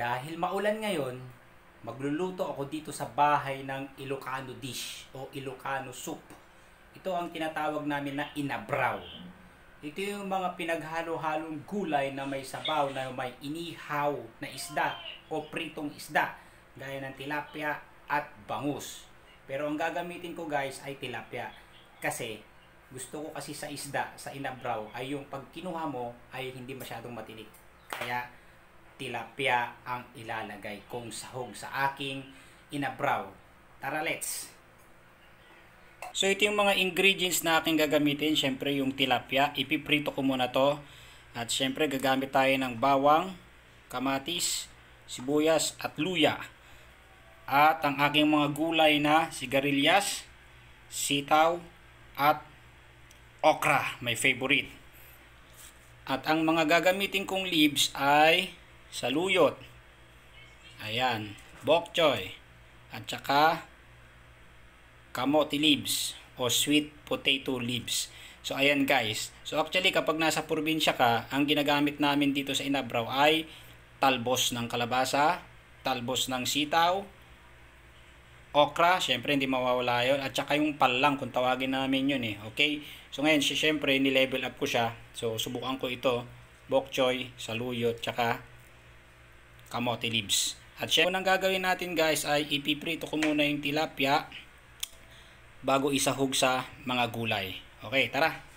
Dahil maulan ngayon, magluluto ako dito sa bahay ng Ilocano dish o Ilocano soup. Ito ang tinatawag namin na inabraw. Ito yung mga pinaghalo-halong gulay na may sabaw, na may inihaw na isda o pritong isda, gaya ng tilapia at bangus. Pero ang gagamitin ko guys ay tilapia, kasi gusto ko kasi sa isda, sa inabraw, ay yung pag kinuha mo ay hindi masyadong matinik. Kaya tilapia ang ilalagay kong sahog sa aking inabraw. Tara, let's! So ito yung mga ingredients na aking gagamitin. Syempre yung tilapia, ipiprito ko muna to. At syempre gagamit tayo ng bawang, kamatis, sibuyas at luya. At ang aking mga gulay na sigarilyas, sitaw at okra, my favorite. At ang mga gagamitin kong leaves ay saluyot, ayan, bok choy, at saka kamote leaves o sweet potato leaves. So ayan guys, so actually kapag nasa probinsya ka, ang ginagamit namin dito sa inabraw ay talbos ng kalabasa, talbos ng sitaw, okra, syempre hindi mawawala yun, at saka yung palang kung tawagin namin yun okay. So ngayon syempre ni-level up ko siya, so subukan ko ito, bok choy, saluyot, tsaka kamote leaves. At syempre ang gagawin natin guys ay ipiprito ko muna yung tilapia bago isahog sa mga gulay. Okay, tara!